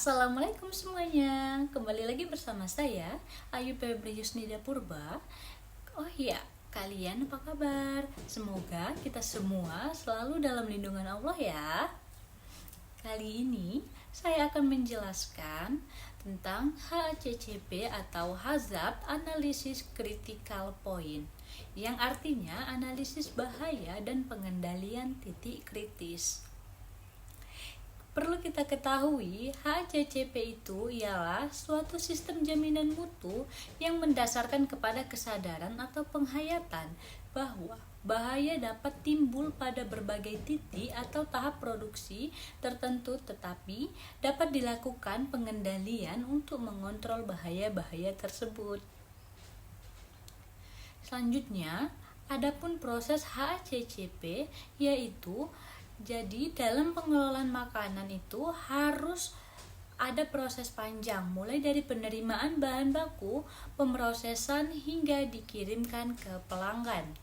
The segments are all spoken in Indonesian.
Assalamualaikum semuanya, kembali lagi bersama saya Ayu Febri Yusnida Purba. Oh iya, kalian apa kabar? Semoga kita semua selalu dalam lindungan Allah ya. Kali ini saya akan menjelaskan tentang HACCP atau Hazard Analysis Critical Point, yang artinya analisis bahaya dan pengendalian titik kritis. Perlu kita ketahui, HACCP itu ialah suatu sistem jaminan mutu yang mendasarkan kepada kesadaran atau penghayatan bahwa bahaya dapat timbul pada berbagai titik atau tahap produksi tertentu, tetapi dapat dilakukan pengendalian untuk mengontrol bahaya-bahaya tersebut. Selanjutnya, adapun proses HACCP yaitu jadi dalam pengelolaan makanan itu harus ada proses panjang, mulai dari penerimaan bahan baku, pemrosesan hingga dikirimkan ke pelanggan.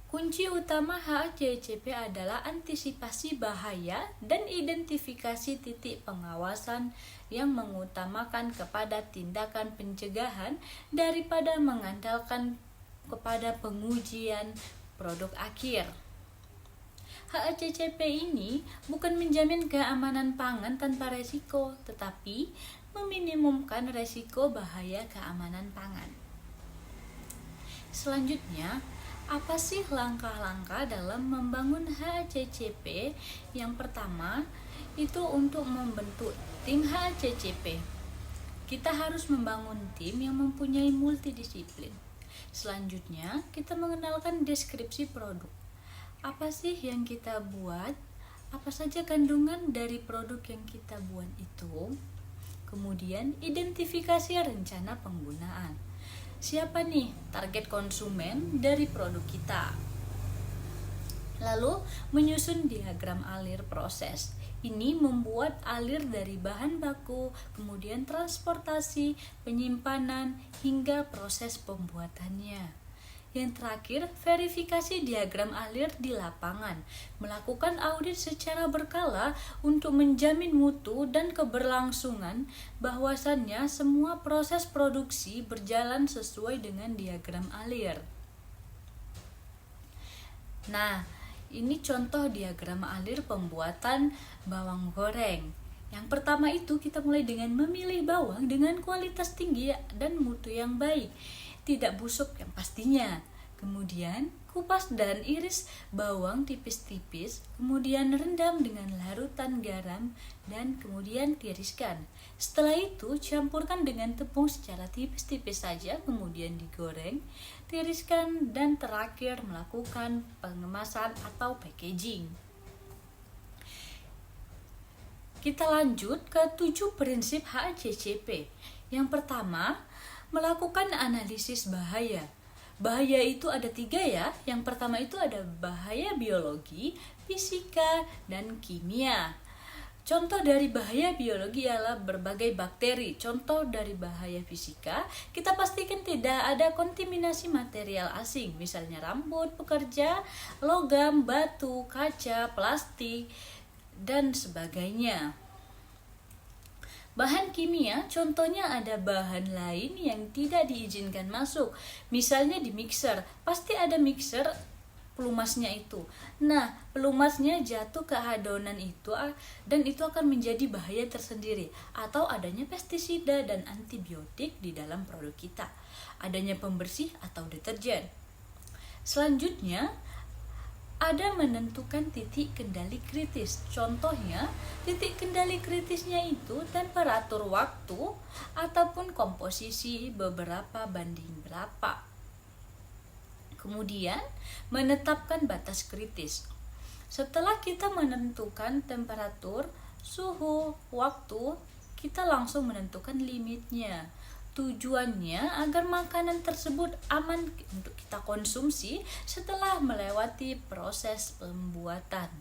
Kunci utama HACCP adalah antisipasi bahaya dan identifikasi titik pengawasan yang mengutamakan kepada tindakan pencegahan daripada mengandalkan kepada pengujian produk akhir. HACCP ini bukan menjamin keamanan pangan tanpa resiko, tetapi meminimumkan resiko bahaya keamanan pangan. Selanjutnya, apa sih langkah-langkah dalam membangun HACCP? Yang pertama, itu untuk membentuk tim HACCP. Kita harus membangun tim yang mempunyai multidisiplin. Selanjutnya, kita mengenalkan deskripsi produk. Apa sih yang kita buat? Apa saja kandungan dari produk yang kita buat itu? Kemudian identifikasi rencana penggunaan. Siapa nih target konsumen dari produk kita? Lalu menyusun diagram alir proses. Ini membuat alir dari bahan baku, kemudian transportasi, penyimpanan, hingga proses pembuatannya. Yang terakhir, verifikasi diagram alir di lapangan, melakukan audit secara berkala untuk menjamin mutu dan keberlangsungan, bahwasannya semua proses produksi berjalan sesuai dengan diagram alir. Nah, ini contoh diagram alir pembuatan bawang goreng. Yang pertama itu kita mulai dengan memilih bawang dengan kualitas tinggi dan mutu yang baik, tidak busuk yang pastinya. Kemudian kupas dan iris bawang tipis-tipis, kemudian rendam dengan larutan garam dan kemudian tiriskan. Setelah itu campurkan dengan tepung secara tipis-tipis saja, kemudian digoreng, tiriskan, dan terakhir melakukan pengemasan atau packaging. Kita lanjut ke 7 prinsip HACCP. Yang pertama, melakukan analisis bahaya. Bahaya itu ada 3 ya. Yang pertama itu ada bahaya biologi, fisika, dan kimia. Contoh dari bahaya biologi ialah berbagai bakteri. Contoh dari bahaya fisika, kita pastikan tidak ada kontaminasi material asing, misalnya rambut pekerja, logam, batu, kaca, plastik, dan sebagainya. Bahan kimia, contohnya ada bahan lain yang tidak diizinkan masuk. Misalnya di mixer, pasti ada mixer pelumasnya itu. Nah, pelumasnya jatuh ke adonan itu dan itu akan menjadi bahaya tersendiri. Atau adanya pestisida dan antibiotik di dalam produk kita. Adanya pembersih atau deterjen. Selanjutnya, ada menentukan titik kendali kritis. Contohnya, titik kendali kritisnya itu temperatur waktu ataupun komposisi beberapa banding berapa. Kemudian, menetapkan batas kritis. Setelah kita menentukan temperatur, suhu, waktu, kita langsung menentukan limitnya. Tujuannya agar makanan tersebut aman untuk kita konsumsi setelah melewati proses pembuatan.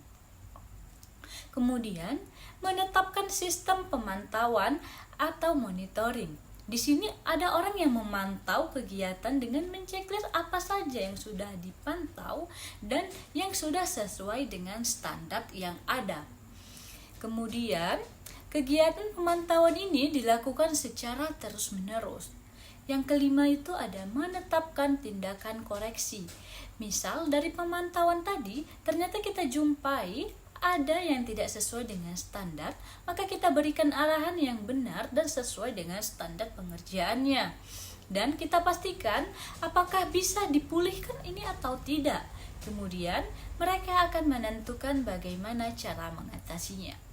Kemudian, menetapkan sistem pemantauan atau monitoring. Di sini ada orang yang memantau kegiatan dengan menceklis apa saja yang sudah dipantau dan yang sudah sesuai dengan standar yang ada. Kemudian Kegiatan pemantauan ini dilakukan secara terus-menerus. Yang kelima itu ada menetapkan tindakan koreksi. Misal dari pemantauan tadi, ternyata kita jumpai ada yang tidak sesuai dengan standar, maka kita berikan arahan yang benar dan sesuai dengan standar pengerjaannya. Dan kita pastikan apakah bisa dipulihkan ini atau tidak. Kemudian mereka akan menentukan bagaimana cara mengatasinya.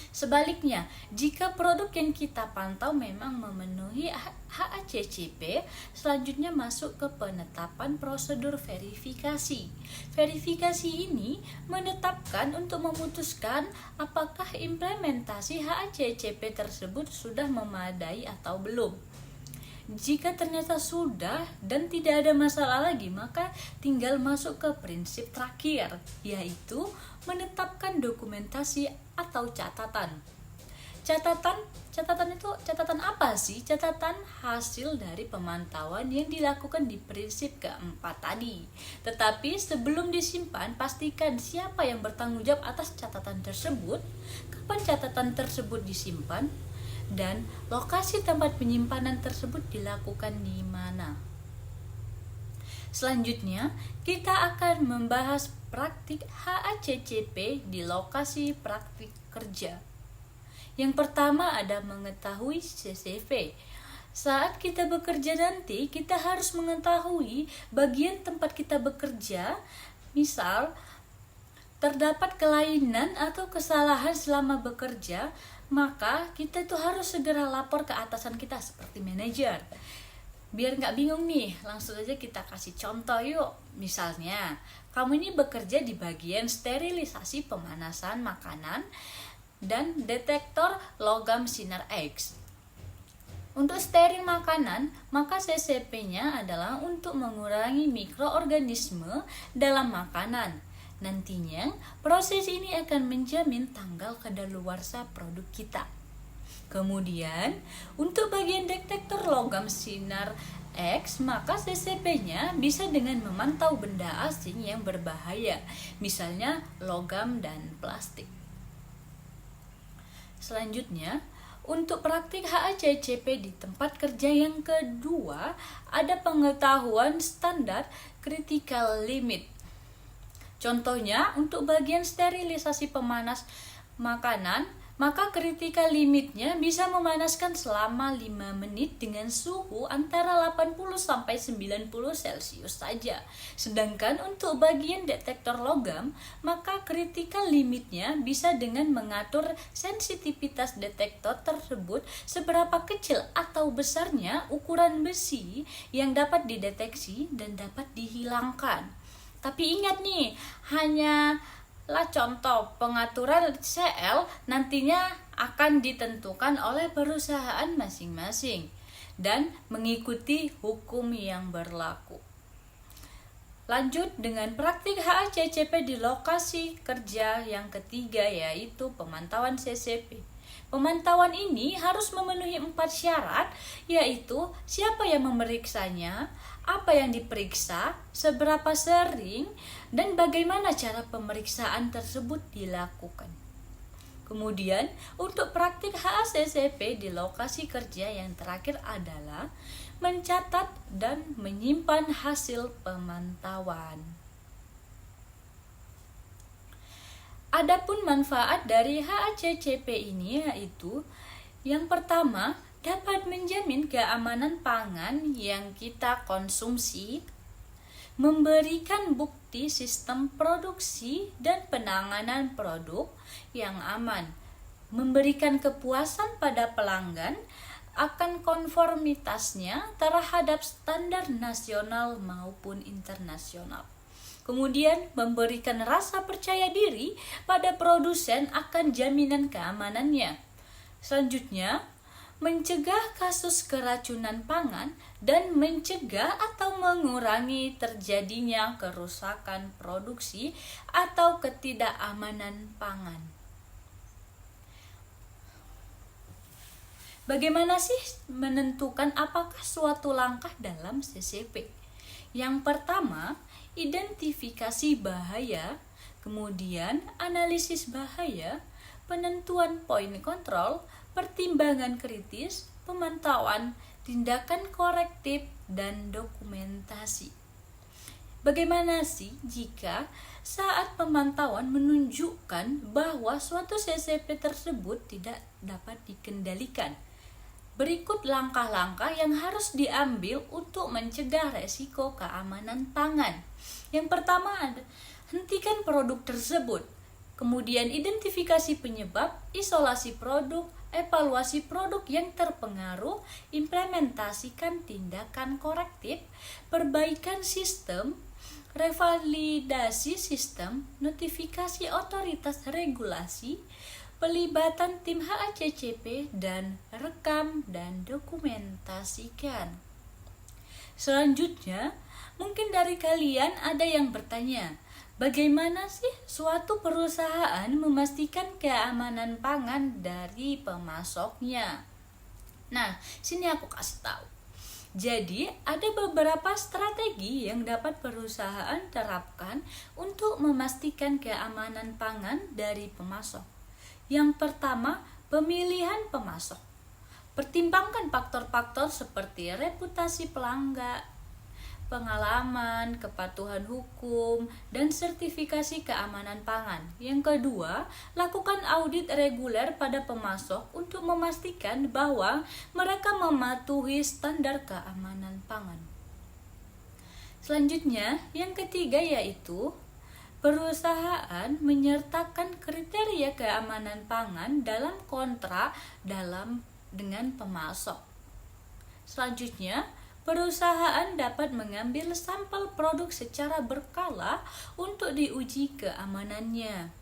Sebaliknya, jika produk yang kita pantau memang memenuhi HACCP, selanjutnya masuk ke penetapan prosedur verifikasi. Verifikasi ini menetapkan untuk memutuskan apakah implementasi HACCP tersebut sudah memadai atau belum. Jika ternyata sudah dan tidak ada masalah lagi, maka tinggal masuk ke prinsip terakhir, yaitu menetapkan dokumentasi atau catatan. Catatan itu catatan apa sih? Catatan hasil dari pemantauan yang dilakukan di prinsip keempat tadi. Tetapi sebelum disimpan, pastikan siapa yang bertanggung jawab atas catatan tersebut, kapan catatan tersebut disimpan, dan lokasi tempat penyimpanan tersebut dilakukan di mana. Selanjutnya, kita akan membahas praktik HACCP di lokasi praktik kerja. Yang pertama ada mengetahui CCP. Saat kita bekerja nanti, kita harus mengetahui bagian tempat kita bekerja. Misal, terdapat kelainan atau kesalahan selama bekerja, maka kita itu harus segera lapor ke atasan kita seperti manajer. Biar nggak bingung nih, langsung aja kita kasih contoh yuk. Misalnya, kamu ini bekerja di bagian sterilisasi pemanasan makanan dan detektor logam sinar X. Untuk steril makanan, maka CCP-nya adalah untuk mengurangi mikroorganisme dalam makanan. Nantinya, proses ini akan menjamin tanggal kadaluarsa produk kita. Kemudian, untuk bagian detektor logam sinar X, maka CCP-nya bisa dengan memantau benda asing yang berbahaya, misalnya logam dan plastik. Selanjutnya, untuk praktik HACCP di tempat kerja yang kedua, ada pengetahuan standar critical limit. Contohnya, untuk bagian sterilisasi pemanas makanan, maka critical limitnya bisa memanaskan selama 5 menit dengan suhu antara 80-90 Celcius saja. Sedangkan untuk bagian detektor logam, maka critical limitnya bisa dengan mengatur sensitivitas detektor tersebut seberapa kecil atau besarnya ukuran besi yang dapat dideteksi dan dapat dihilangkan. Tapi ingat nih, hanya contoh pengaturan CL nantinya akan ditentukan oleh perusahaan masing-masing dan mengikuti hukum yang berlaku. Lanjut dengan praktik HACCP di lokasi kerja yang ketiga, yaitu pemantauan CCP. Pemantauan ini harus memenuhi 4 syarat, yaitu siapa yang memeriksanya, apa yang diperiksa, seberapa sering, dan bagaimana cara pemeriksaan tersebut dilakukan. Kemudian, untuk praktik HACCP di lokasi kerja yang terakhir adalah mencatat dan menyimpan hasil pemantauan. Adapun manfaat dari HACCP ini yaitu yang pertama, dapat menjamin keamanan pangan yang kita konsumsi, memberikan bukti sistem produksi dan penanganan produk yang aman, memberikan kepuasan pada pelanggan akan konformitasnya terhadap standar nasional maupun internasional. Kemudian memberikan rasa percaya diri pada produsen akan jaminan keamanannya. Selanjutnya, mencegah kasus keracunan pangan dan mencegah atau mengurangi terjadinya kerusakan produksi atau ketidakamanan pangan. Bagaimana sih menentukan apakah suatu langkah dalam CCP? Yang pertama, identifikasi bahaya, kemudian analisis bahaya, penentuan poin kontrol, pertimbangan kritis, pemantauan, tindakan korektif, dan dokumentasi. Bagaimana sih jika saat pemantauan menunjukkan bahwa suatu CCP tersebut tidak dapat dikendalikan? Berikut langkah-langkah yang harus diambil untuk mencegah resiko keamanan pangan. Yang pertama ada hentikan produk tersebut. Kemudian identifikasi penyebab, isolasi produk, evaluasi produk yang terpengaruh, implementasikan tindakan korektif, perbaikan sistem, revalidasi sistem, notifikasi otoritas regulasi, pelibatan tim HACCP, dan rekam dan dokumentasikan. Selanjutnya, mungkin dari kalian ada yang bertanya, bagaimana sih suatu perusahaan memastikan keamanan pangan dari pemasoknya? Nah, sini aku kasih tahu. Jadi, ada beberapa strategi yang dapat perusahaan terapkan untuk memastikan keamanan pangan dari pemasok. Yang pertama, pemilihan pemasok. Pertimbangkan faktor-faktor seperti reputasi pelanggan, pengalaman, kepatuhan hukum, dan sertifikasi keamanan pangan. Yang kedua, lakukan audit reguler pada pemasok untuk memastikan bahwa mereka mematuhi standar keamanan pangan. Selanjutnya, yang ketiga yaitu perusahaan menyertakan kriteria keamanan pangan dalam kontrak dengan pemasok. Selanjutnya, perusahaan dapat mengambil sampel produk secara berkala untuk diuji keamanannya.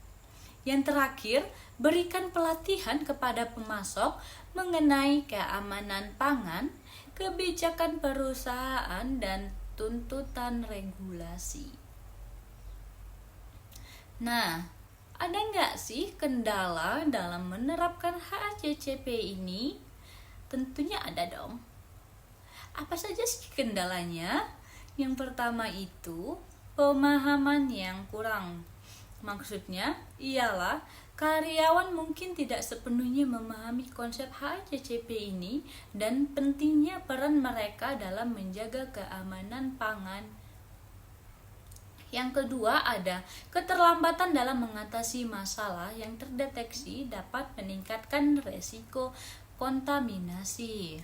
Yang terakhir, berikan pelatihan kepada pemasok mengenai keamanan pangan, kebijakan perusahaan, dan tuntutan regulasi. Nah, ada nggak sih kendala dalam menerapkan HACCP ini? Tentunya ada dong. Apa saja sih kendalanya? Yang pertama itu pemahaman yang kurang. Maksudnya ialah karyawan mungkin tidak sepenuhnya memahami konsep HACCP ini dan pentingnya peran mereka dalam menjaga keamanan pangan. Yang kedua ada keterlambatan dalam mengatasi masalah yang terdeteksi dapat meningkatkan resiko kontaminasi.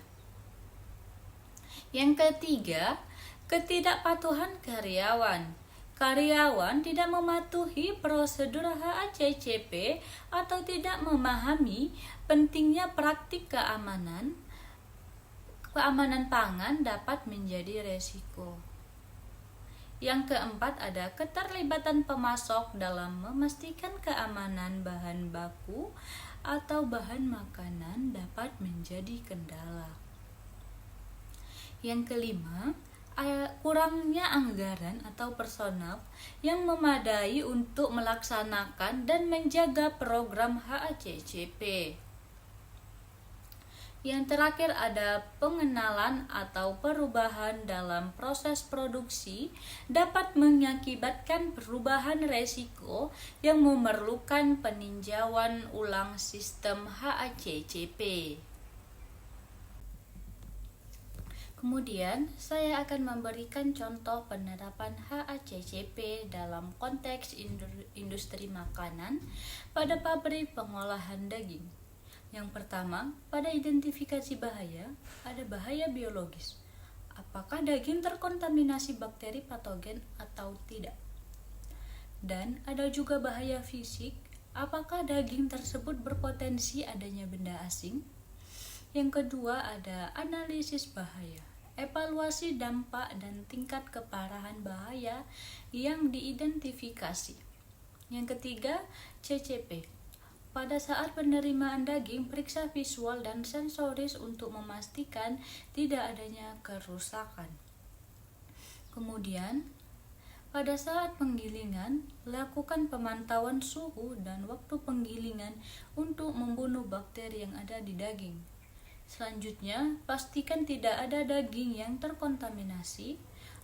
Yang ketiga, ketidakpatuhan karyawan. Karyawan tidak mematuhi prosedur HACCP atau tidak memahami pentingnya praktik keamanan pangan dapat menjadi resiko. Yang keempat ada keterlibatan pemasok dalam memastikan keamanan bahan baku atau bahan makanan dapat menjadi kendala. Yang kelima, kurangnya anggaran atau personal yang memadai untuk melaksanakan dan menjaga program HACCP. Yang terakhir ada pengenalan atau perubahan dalam proses produksi dapat mengakibatkan perubahan resiko yang memerlukan peninjauan ulang sistem HACCP. Kemudian, saya akan memberikan contoh penerapan HACCP dalam konteks industri makanan pada pabrik pengolahan daging. Yang pertama, pada identifikasi bahaya, ada bahaya biologis. Apakah daging terkontaminasi bakteri patogen atau tidak? Dan ada juga bahaya fisik, apakah daging tersebut berpotensi adanya benda asing? Yang kedua, ada analisis bahaya. Evaluasi dampak dan tingkat keparahan bahaya yang diidentifikasi. Yang ketiga, CCP. Pada saat penerimaan daging, periksa visual dan sensoris untuk memastikan tidak adanya kerusakan. Kemudian, pada saat penggilingan, lakukan pemantauan suhu dan waktu penggilingan untuk membunuh bakteri yang ada di daging. Selanjutnya, pastikan tidak ada daging yang terkontaminasi.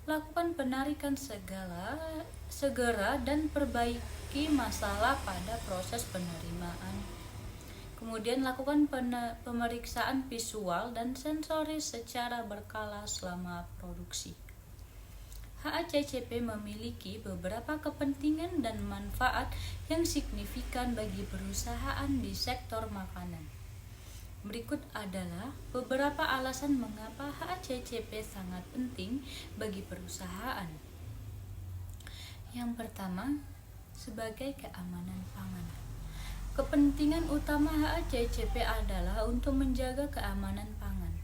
Lakukan penarikan segera dan perbaiki masalah pada proses penerimaan Kemudian lakukan pemeriksaan visual dan sensoris secara berkala selama produksi. HACCP memiliki beberapa kepentingan dan manfaat yang signifikan bagi perusahaan di sektor makanan. Berikut adalah beberapa alasan mengapa HACCP sangat penting bagi perusahaan. Yang pertama, sebagai keamanan pangan. Kepentingan utama HACCP adalah untuk menjaga keamanan pangan.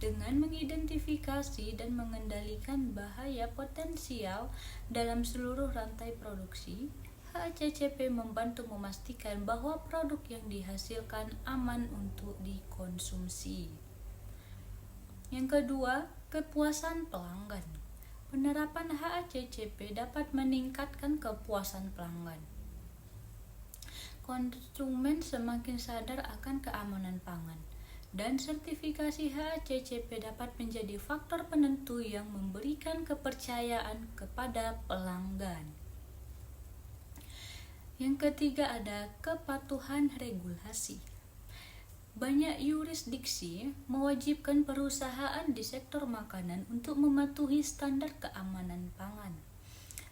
Dengan mengidentifikasi dan mengendalikan bahaya potensial dalam seluruh rantai produksi, HACCP membantu memastikan bahwa produk yang dihasilkan aman untuk dikonsumsi. Yang kedua, kepuasan pelanggan. Penerapan HACCP dapat meningkatkan kepuasan pelanggan. Konsumen semakin sadar akan keamanan pangan, dan sertifikasi HACCP dapat menjadi faktor penentu yang memberikan kepercayaan kepada pelanggan. Yang ketiga ada kepatuhan regulasi. Banyak yurisdiksi mewajibkan perusahaan di sektor makanan untuk mematuhi standar keamanan pangan.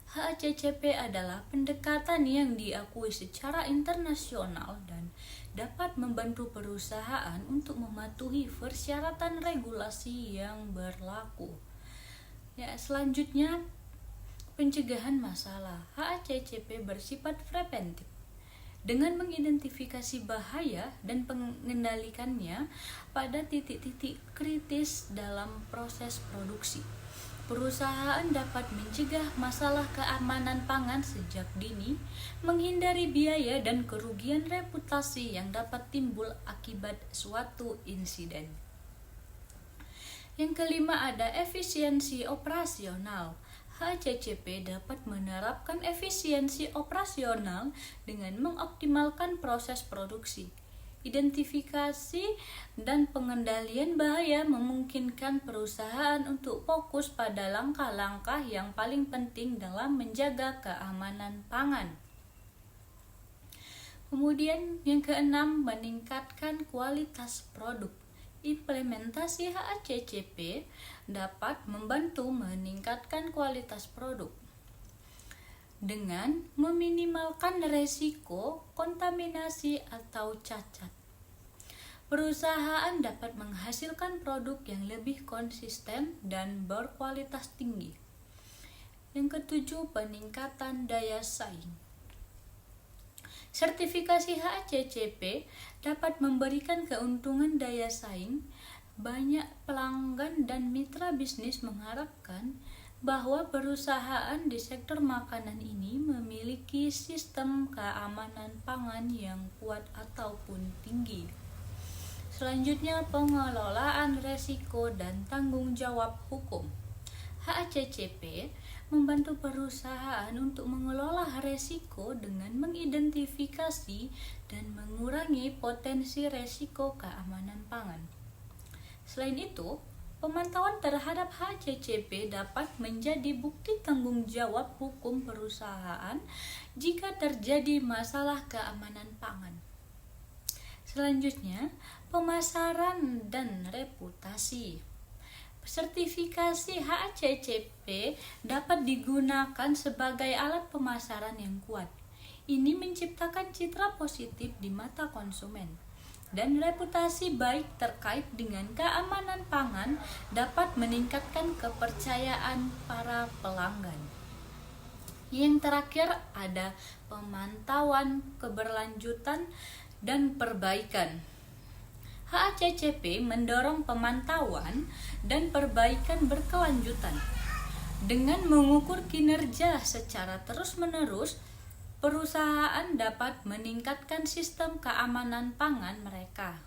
HACCP adalah pendekatan yang diakui secara internasional dan dapat membantu perusahaan untuk mematuhi persyaratan regulasi yang berlaku. Selanjutnya, pencegahan masalah. HACCP bersifat preventif. Dengan mengidentifikasi bahaya dan mengendalikannya pada titik-titik kritis dalam proses produksi, perusahaan dapat mencegah masalah keamanan pangan sejak dini, menghindari biaya dan kerugian reputasi yang dapat timbul akibat suatu insiden. Yang kelima ada efisiensi operasional. HACCP dapat menerapkan efisiensi operasional dengan mengoptimalkan proses produksi. Identifikasi dan pengendalian bahaya memungkinkan perusahaan untuk fokus pada langkah-langkah yang paling penting dalam menjaga keamanan pangan. Kemudian yang keenam, meningkatkan kualitas produk. Implementasi HACCP dapat membantu meningkatkan kualitas produk dengan meminimalkan resiko kontaminasi atau cacat. Perusahaan dapat menghasilkan produk yang lebih konsisten dan berkualitas tinggi. Yang ketujuh, peningkatan daya saing. Sertifikasi HACCP dapat memberikan keuntungan daya saing. Banyak pelanggan dan mitra bisnis mengharapkan bahwa perusahaan di sektor makanan ini memiliki sistem keamanan pangan yang kuat ataupun tinggi. Selanjutnya, pengelolaan resiko dan tanggung jawab hukum. HACCP membantu perusahaan untuk mengelola resiko dengan mengidentifikasi dan mengurangi potensi resiko keamanan pangan. Selain itu, pemantauan terhadap HACCP dapat menjadi bukti tanggung jawab hukum perusahaan jika terjadi masalah keamanan pangan. Selanjutnya, pemasaran dan reputasi. Sertifikasi HACCP dapat digunakan sebagai alat pemasaran yang kuat. Ini menciptakan citra positif di mata konsumen, dan reputasi baik terkait dengan keamanan pangan dapat meningkatkan kepercayaan para pelanggan. Yang terakhir ada pemantauan keberlanjutan dan perbaikan. HACCP mendorong pemantauan dan perbaikan berkelanjutan. Dengan mengukur kinerja secara terus-menerus, perusahaan dapat meningkatkan sistem keamanan pangan mereka.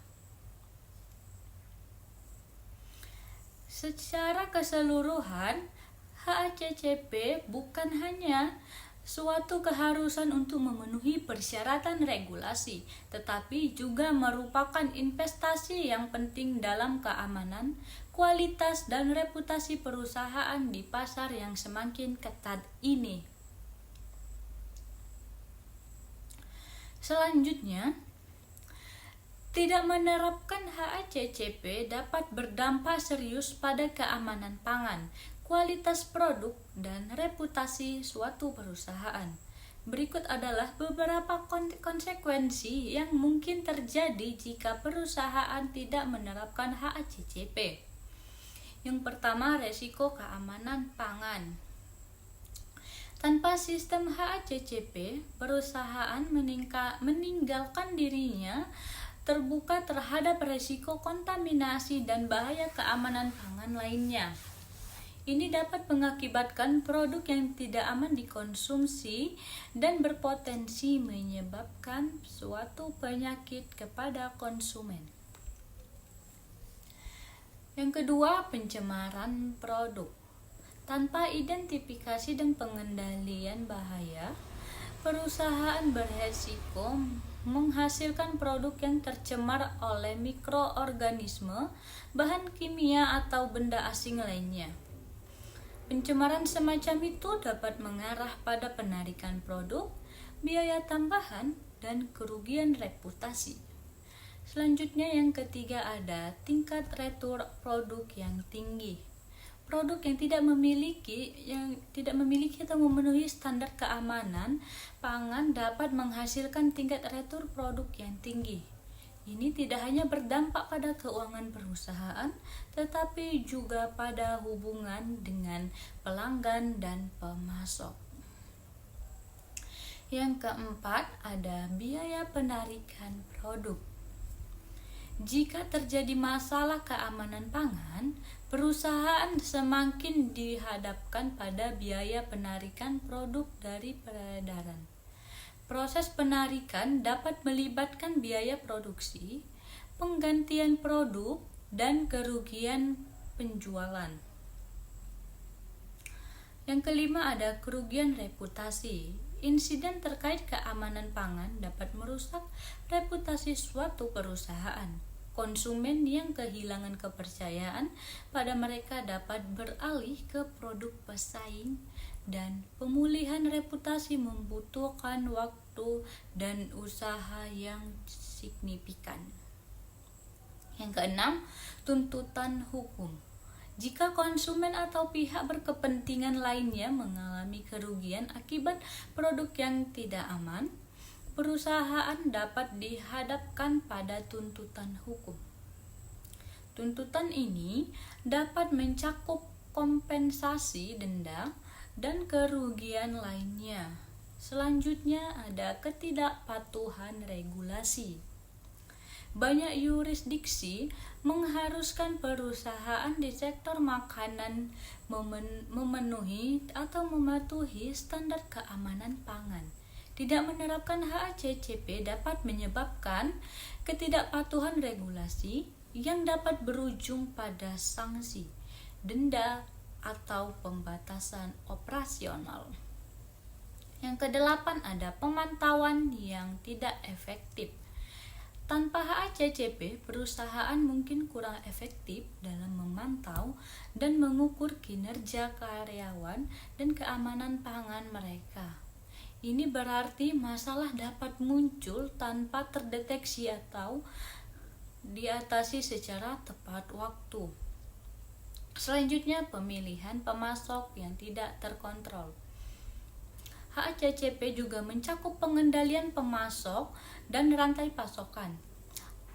Secara keseluruhan, HACCP bukan hanya suatu keharusan untuk memenuhi persyaratan regulasi, tetapi juga merupakan investasi yang penting dalam keamanan, kualitas, dan reputasi perusahaan di pasar yang semakin ketat ini. Selanjutnya, Tidak menerapkan HACCP dapat berdampak serius pada keamanan pangan, kualitas produk, dan reputasi suatu perusahaan. Berikut adalah beberapa konsekuensi yang mungkin terjadi jika perusahaan tidak menerapkan HACCP. Yang pertama, resiko keamanan pangan. Tanpa sistem HACCP, perusahaan meninggalkan dirinya terbuka terhadap resiko kontaminasi dan bahaya keamanan pangan lainnya. Ini dapat mengakibatkan produk yang tidak aman dikonsumsi dan berpotensi menyebabkan suatu penyakit kepada konsumen. Yang kedua, pencemaran produk. Tanpa identifikasi dan pengendalian bahaya, perusahaan beresiko menghasilkan produk yang tercemar oleh mikroorganisme, bahan kimia, atau benda asing lainnya. Pencemaran semacam itu dapat mengarah pada penarikan produk, biaya tambahan, dan kerugian reputasi. Selanjutnya yang ketiga ada tingkat retur produk yang tinggi. Produk yang tidak memiliki atau memenuhi standar keamanan pangan dapat menghasilkan tingkat retur produk yang tinggi. Ini tidak hanya berdampak pada keuangan perusahaan, tetapi juga pada hubungan dengan pelanggan dan pemasok. Yang keempat ada biaya penarikan produk. Jika terjadi masalah keamanan pangan, perusahaan semakin dihadapkan pada biaya penarikan produk dari peredaran. Proses penarikan dapat melibatkan biaya produksi, penggantian produk, dan kerugian penjualan. Yang kelima ada kerugian reputasi. Insiden terkait keamanan pangan dapat merusak reputasi suatu perusahaan. Konsumen yang kehilangan kepercayaan pada mereka dapat beralih ke produk pesaing, dan pemulihan reputasi membutuhkan waktu dan usaha yang signifikan. Yang keenam, tuntutan hukum. Jika konsumen atau pihak berkepentingan lainnya mengalami kerugian akibat produk yang tidak aman, perusahaan dapat dihadapkan pada tuntutan hukum. Tuntutan ini dapat mencakup kompensasi denda dan kerugian lainnya. Selanjutnya ada ketidakpatuhan regulasi. Banyak yurisdiksi mengharuskan perusahaan di sektor makanan memenuhi atau mematuhi standar keamanan pangan. Tidak menerapkan HACCP dapat menyebabkan ketidakpatuhan regulasi yang dapat berujung pada sanksi, denda, atau pembatasan operasional. Yang kedelapan ada pemantauan yang tidak efektif. Tanpa HACCP, perusahaan mungkin kurang efektif dalam memantau dan mengukur kinerja karyawan dan keamanan pangan mereka. Ini berarti masalah dapat muncul tanpa terdeteksi atau diatasi secara tepat waktu. Selanjutnya, pemilihan pemasok yang tidak terkontrol. HACCP juga mencakup pengendalian pemasok dan rantai pasokan.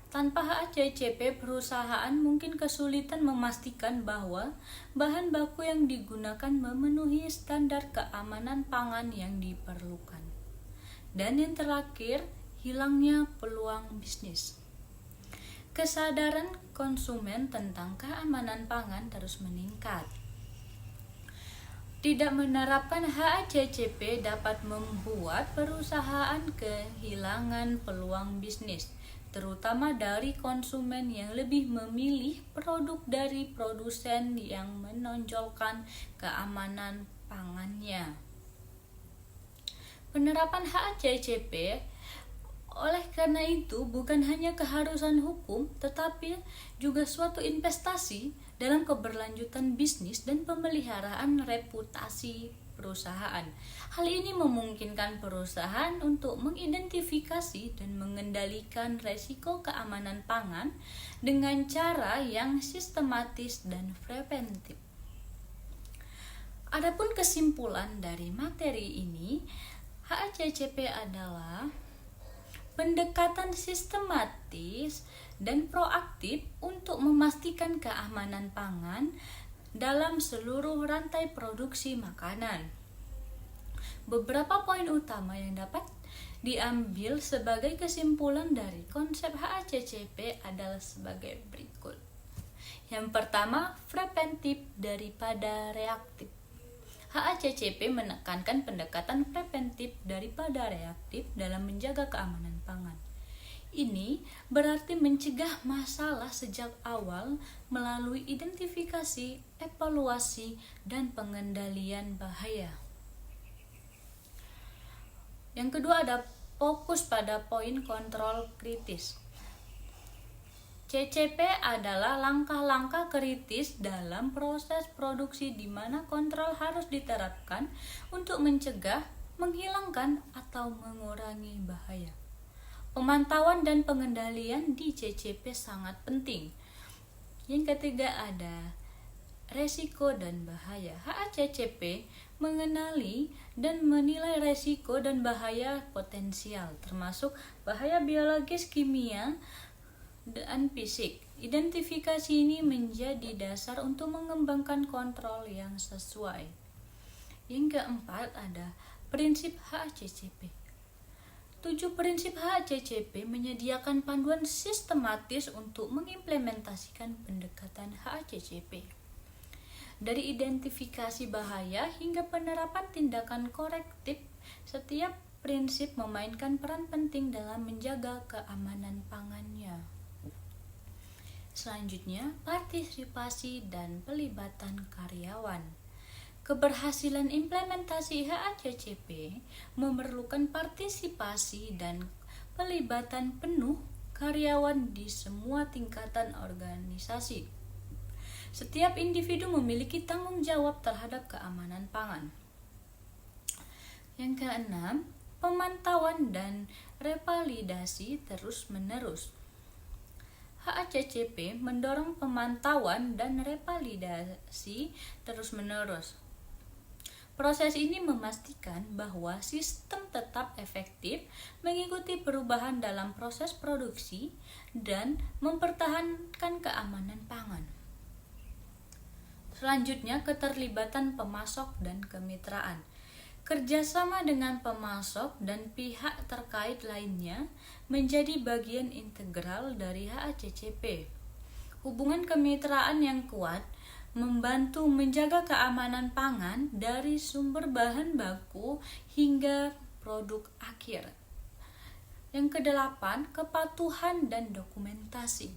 Tanpa HACCP, perusahaan mungkin kesulitan memastikan bahwa bahan baku yang digunakan memenuhi standar keamanan pangan yang diperlukan. Dan yang terakhir, hilangnya peluang bisnis. Kesadaran konsumen tentang keamanan pangan terus meningkat. Tidak menerapkan HACCP dapat membuat perusahaan kehilangan peluang bisnis, terutama dari konsumen yang lebih memilih produk dari produsen yang menonjolkan keamanan pangannya. Penerapan HACCP oleh karena itu bukan hanya keharusan hukum, tetapi juga suatu investasi dalam keberlanjutan bisnis dan pemeliharaan reputasi perusahaan. Hal ini memungkinkan perusahaan untuk mengidentifikasi dan mengendalikan resiko keamanan pangan dengan cara yang sistematis dan preventif. Adapun kesimpulan dari materi ini, HACCP adalah pendekatan sistematis dan proaktif untuk memastikan keamanan pangan dalam seluruh rantai produksi makanan. Beberapa poin utama yang dapat diambil sebagai kesimpulan dari konsep HACCP adalah sebagai berikut. Yang pertama, preventif daripada reaktif. HACCP menekankan pendekatan preventif daripada reaktif dalam menjaga keamanan pangan. Ini berarti mencegah masalah sejak awal melalui identifikasi, evaluasi, dan pengendalian bahaya. Yang kedua ada fokus pada poin kontrol kritis. CCP adalah langkah-langkah kritis dalam proses produksi di mana kontrol harus diterapkan untuk mencegah, menghilangkan, atau mengurangi bahaya. Pemantauan dan pengendalian di CCP sangat penting. Yang ketiga ada resiko dan bahaya. HACCP mengenali dan menilai resiko dan bahaya potensial, termasuk bahaya biologis, kimia, dan fisik. Identifikasi ini menjadi dasar untuk mengembangkan kontrol yang sesuai. Yang keempat ada prinsip HACCP. 7 prinsip HACCP menyediakan panduan sistematis untuk mengimplementasikan pendekatan HACCP. Dari identifikasi bahaya hingga penerapan tindakan korektif, setiap prinsip memainkan peran penting dalam menjaga keamanan pangannya. Selanjutnya, partisipasi dan pelibatan karyawan. Keberhasilan implementasi HACCP memerlukan partisipasi dan pelibatan penuh karyawan di semua tingkatan organisasi. Setiap individu memiliki tanggung jawab terhadap keamanan pangan. Yang keenam, pemantauan dan revalidasi terus-menerus. HACCP mendorong pemantauan dan revalidasi terus-menerus. Proses ini memastikan bahwa sistem tetap efektif, mengikuti perubahan dalam proses produksi, dan mempertahankan keamanan pangan. Selanjutnya, keterlibatan pemasok dan kemitraan. Kerjasama dengan pemasok dan pihak terkait lainnya menjadi bagian integral dari HACCP. Hubungan kemitraan yang kuat membantu menjaga keamanan pangan dari sumber bahan baku hingga produk akhir. Yang kedelapan, kepatuhan dan dokumentasi.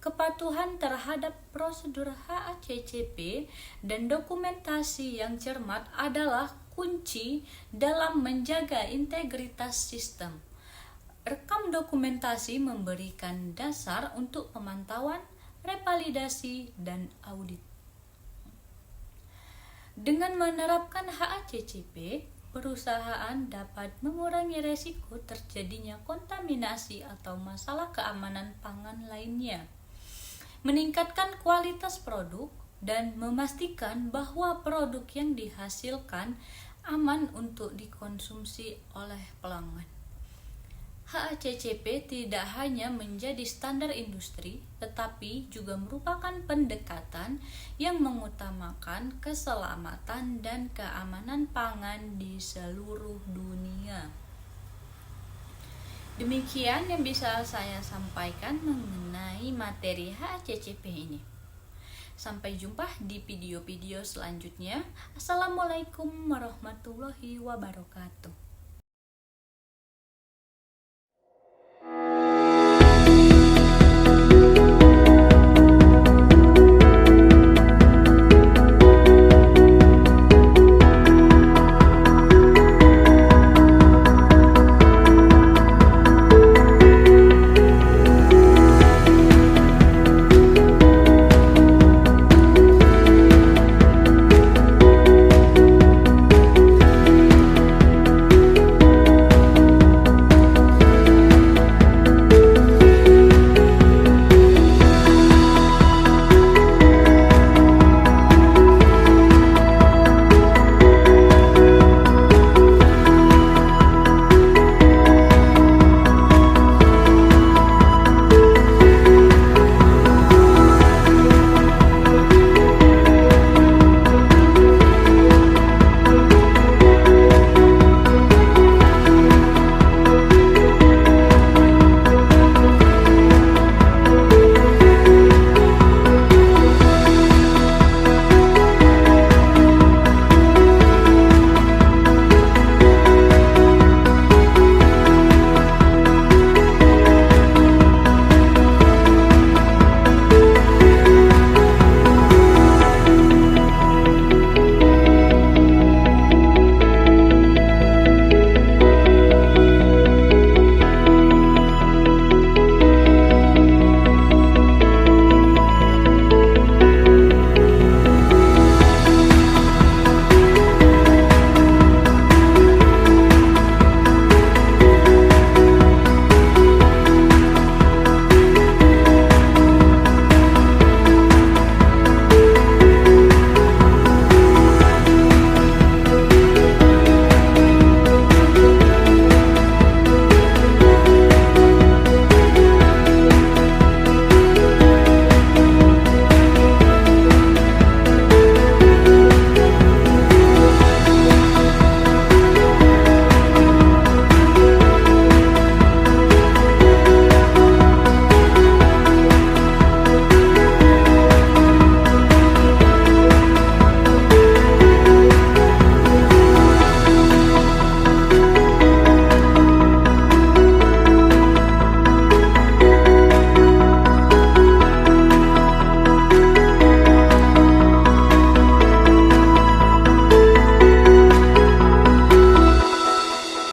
Kepatuhan terhadap prosedur HACCP dan dokumentasi yang cermat adalah kunci dalam menjaga integritas sistem. Rekam dokumentasi memberikan dasar untuk pemantauan, revalidasi, dan audit. Dengan menerapkan HACCP, perusahaan dapat mengurangi resiko terjadinya kontaminasi atau masalah keamanan pangan lainnya, meningkatkan kualitas produk, dan memastikan bahwa produk yang dihasilkan aman untuk dikonsumsi oleh pelanggan. HACCP tidak hanya menjadi standar industri, tetapi juga merupakan pendekatan yang mengutamakan keselamatan dan keamanan pangan di seluruh dunia. Demikian yang bisa saya sampaikan mengenai materi HACCP ini. Sampai jumpa di video-video selanjutnya. Assalamualaikum warahmatullahi wabarakatuh.